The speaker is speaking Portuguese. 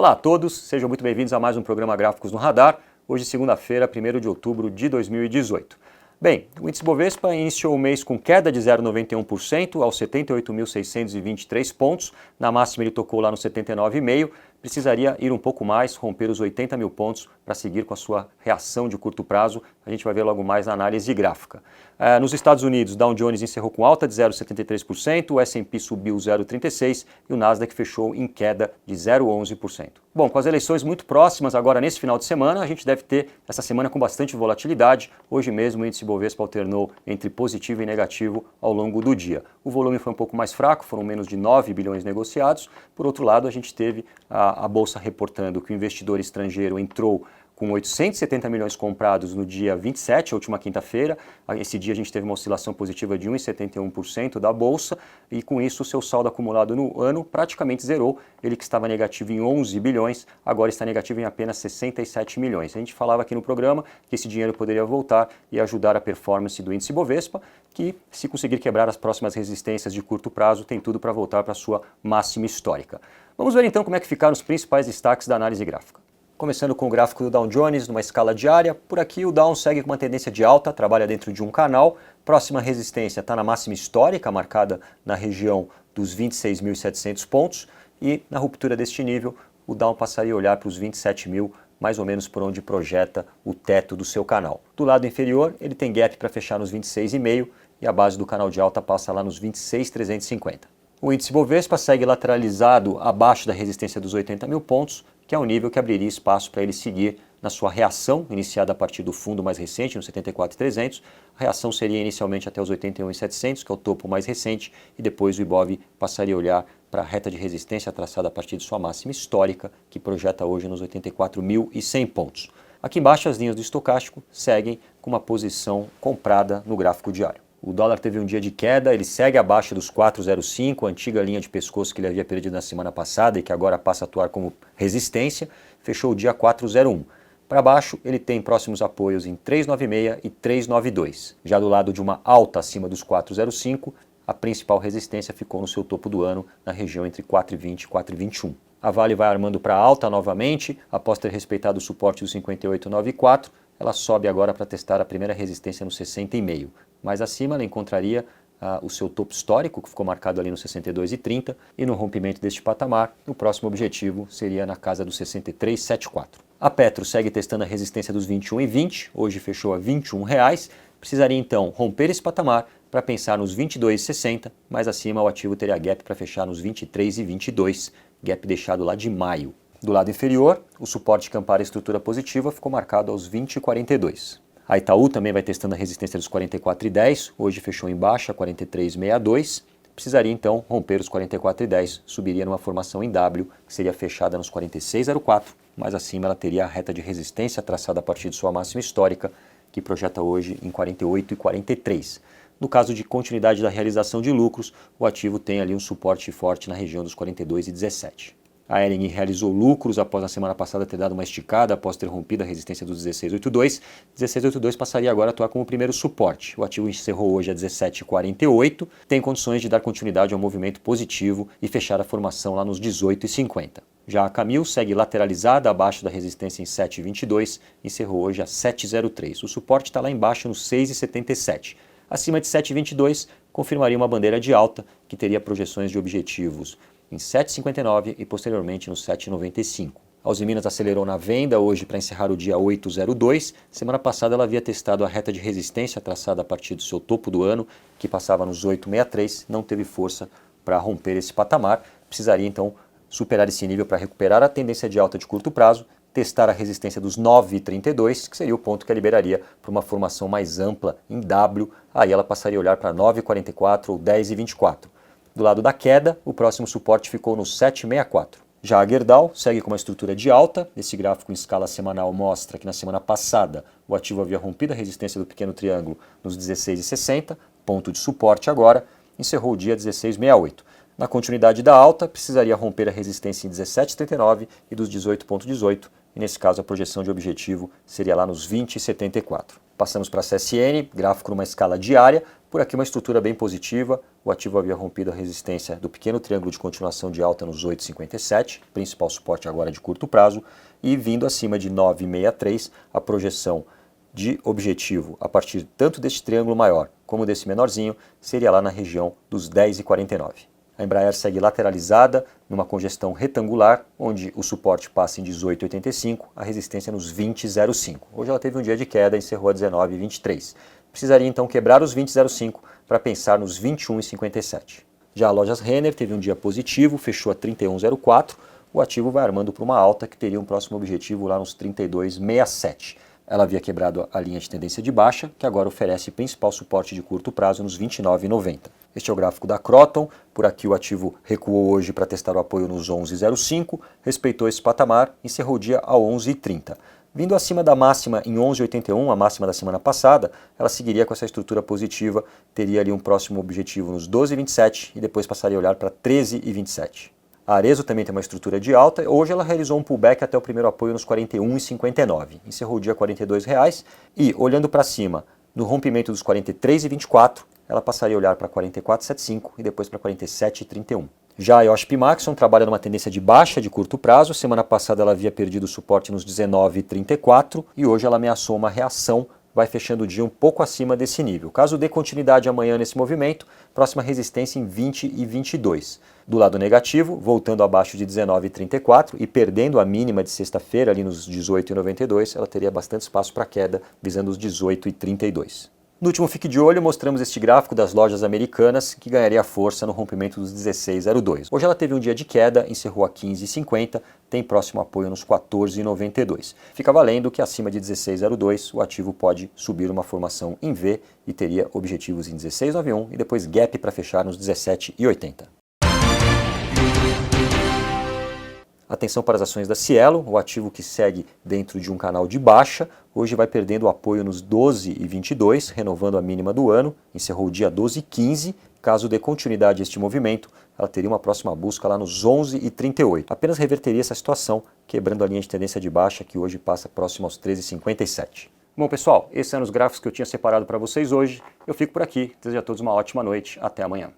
Olá a todos, sejam muito bem-vindos a mais um programa Gráficos no Radar, hoje segunda-feira, 1º de outubro de 2018. Bem, o índice Bovespa iniciou o mês com queda de 0,91% aos 78.623 pontos, na máxima ele tocou lá no 79,5%, precisaria ir um pouco mais, romper os 80 mil pontos para seguir com a sua reação de curto prazo, a gente vai ver logo mais na análise gráfica. Nos Estados Unidos, Dow Jones encerrou com alta de 0,73%, o S&P subiu 0,36% e o Nasdaq fechou em queda de 0,11%. Bom, com as eleições muito próximas agora nesse final de semana, a gente deve ter essa semana com bastante volatilidade. Hoje mesmo o índice Bovespa alternou entre positivo e negativo ao longo do dia. O volume foi um pouco mais fraco, foram menos de 9 bilhões negociados. Por outro lado, a gente teve a Bolsa reportando que o investidor estrangeiro entrou com 870 milhões comprados no dia 27, a última quinta-feira. Esse dia a gente teve uma oscilação positiva de 1,71% da Bolsa e com isso o seu saldo acumulado no ano praticamente zerou. Ele que estava negativo em 11 bilhões, agora está negativo em apenas 67 milhões. A gente falava aqui no programa que esse dinheiro poderia voltar e ajudar a performance do índice Bovespa, que se conseguir quebrar as próximas resistências de curto prazo, tem tudo para voltar para a sua máxima histórica. Vamos ver então como é que ficaram os principais destaques da análise gráfica. Começando com o gráfico do Dow Jones numa escala diária, por aqui o Dow segue com uma tendência de alta, trabalha dentro de um canal, próxima resistência está na máxima histórica, marcada na região dos 26.700 pontos, e na ruptura deste nível o Dow passaria a olhar para os 27 mil, mais ou menos por onde projeta o teto do seu canal. Do lado inferior ele tem gap para fechar nos 26,5 e a base do canal de alta passa lá nos 26.350. O índice Bovespa segue lateralizado abaixo da resistência dos 80 mil pontos, que é o nível que abriria espaço para ele seguir na sua reação, iniciada a partir do fundo mais recente, no 74.300. A reação seria inicialmente até os 81.700, que é o topo mais recente, e depois o Ibov passaria a olhar para a reta de resistência traçada a partir de sua máxima histórica, que projeta hoje nos 84.100 pontos. Aqui embaixo as linhas do estocástico seguem com uma posição comprada no gráfico diário. O dólar teve um dia de queda, ele segue abaixo dos 4,05, a antiga linha de pescoço que ele havia perdido na semana passada e que agora passa a atuar como resistência, fechou o dia 4,01. Para baixo, ele tem próximos apoios em 3,96 e 3,92. Já do lado de uma alta acima dos 4,05, a principal resistência ficou no seu topo do ano, na região entre 4,20 e 4,21. A Vale vai armando para alta novamente, após ter respeitado o suporte dos 58,94, ela sobe agora para testar a primeira resistência no 60,5. Mais acima ela encontraria o seu topo histórico, que ficou marcado ali no 62,30, e no rompimento deste patamar, o próximo objetivo seria na casa dos 63,74. A Petro segue testando a resistência dos 21,20, hoje fechou a R$ 21, precisaria então romper esse patamar para pensar nos 22,60, mais acima o ativo teria gap para fechar nos 23,22, gap deixado lá de maio. Do lado inferior, o suporte que ampara a estrutura positiva ficou marcado aos 20,42. A Itaú também vai testando a resistência dos 44,10, hoje fechou em baixa, 43,62. Precisaria então romper os 44,10, subiria numa formação em W, que seria fechada nos 46,04, mais acima ela teria a reta de resistência traçada a partir de sua máxima histórica, que projeta hoje em 48,43. No caso de continuidade da realização de lucros, o ativo tem ali um suporte forte na região dos 42,17. A Hering realizou lucros após na semana passada ter dado uma esticada, após ter rompido a resistência dos 16,82. 16,82 passaria agora a atuar como primeiro suporte. O ativo encerrou hoje a 17,48, tem condições de dar continuidade ao movimento positivo e fechar a formação lá nos 18,50. Já a Camil segue lateralizada abaixo da resistência em 7,22, encerrou hoje a 7,03. O suporte está lá embaixo no 6,77. Acima de 7,22 confirmaria uma bandeira de alta que teria projeções de objetivos em 7,59 e posteriormente no 7,95. A Uzi Minas acelerou na venda hoje para encerrar o dia 8,02. Semana passada ela havia testado a reta de resistência traçada a partir do seu topo do ano, que passava nos 8,63, não teve força para romper esse patamar. Precisaria então superar esse nível para recuperar a tendência de alta de curto prazo, testar a resistência dos 9,32, que seria o ponto que a liberaria para uma formação mais ampla em W, aí ela passaria a olhar para 9,44 ou 10,24. Do lado da queda, o próximo suporte ficou no 7,64. Já a Gerdau segue com uma estrutura de alta. Esse gráfico em escala semanal mostra que na semana passada o ativo havia rompido a resistência do pequeno triângulo nos 16,60, ponto de suporte agora, encerrou o dia 16,68. Na continuidade da alta, precisaria romper a resistência em 17,39 e dos 18,18, e nesse caso a projeção de objetivo seria lá nos 20,74. Passamos para a CSN, gráfico numa escala diária, Por aqui uma estrutura bem positiva, o ativo havia rompido a resistência do pequeno triângulo de continuação de alta nos 8,57, principal suporte agora de curto prazo, e vindo acima de 9,63, a projeção de objetivo a partir tanto deste triângulo maior como desse menorzinho, seria lá na região dos 10,49. A Embraer segue lateralizada numa congestão retangular, onde o suporte passa em 18,85, a resistência nos 20,05. Hoje ela teve um dia de queda, encerrou a 19,23. Precisaria então quebrar os 20,05 para pensar nos 21,57. Já a Lojas Renner teve um dia positivo, fechou a 31,04. O ativo vai armando para uma alta que teria um próximo objetivo lá nos 32,67. Ela havia quebrado a linha de tendência de baixa, que agora oferece principal suporte de curto prazo nos 29,90. Este é o gráfico da Croton. Por aqui o ativo recuou hoje para testar o apoio nos 11,05, respeitou esse patamar e encerrou o dia a 11,30. Vindo acima da máxima em 11,81, a máxima da semana passada, ela seguiria com essa estrutura positiva, teria ali um próximo objetivo nos 12,27 e depois passaria a olhar para 13,27. A Arezzo também tem uma estrutura de alta, hoje ela realizou um pullback até o primeiro apoio nos 41,59, encerrou o dia a R$ 42,00 e, olhando para cima, no rompimento dos 43,24, ela passaria a olhar para 44,75 e depois para 47,31. Já a Iochpe Maxion trabalha numa tendência de baixa de curto prazo. Semana passada ela havia perdido o suporte nos 19,34 e hoje ela ameaçou uma reação, vai fechando o dia um pouco acima desse nível. Caso dê continuidade amanhã nesse movimento, próxima resistência em 20,22. Do lado negativo, voltando abaixo de 19,34 e perdendo a mínima de sexta-feira ali nos 18,92, ela teria bastante espaço para queda, visando os 18,32. No último Fique de Olho, mostramos este gráfico das lojas americanas, que ganharia força no rompimento dos 16,02. Hoje ela teve um dia de queda, encerrou a 15,50, tem próximo apoio nos 14,92. Fica valendo que acima de 16,02 o ativo pode subir uma formação em V e teria objetivos em 16,91 e depois gap para fechar nos 17,80. Atenção para as ações da Cielo, o ativo que segue dentro de um canal de baixa, hoje vai perdendo o apoio nos 12,22, renovando a mínima do ano, encerrou o dia 12,15. Caso dê continuidade a este movimento, ela teria uma próxima busca lá nos 11,38. Apenas reverteria essa situação, quebrando a linha de tendência de baixa, que hoje passa próximo aos 13,57. Bom, pessoal, esses eram os gráficos que eu tinha separado para vocês hoje. Eu fico por aqui, desejo a todos uma ótima noite, até amanhã.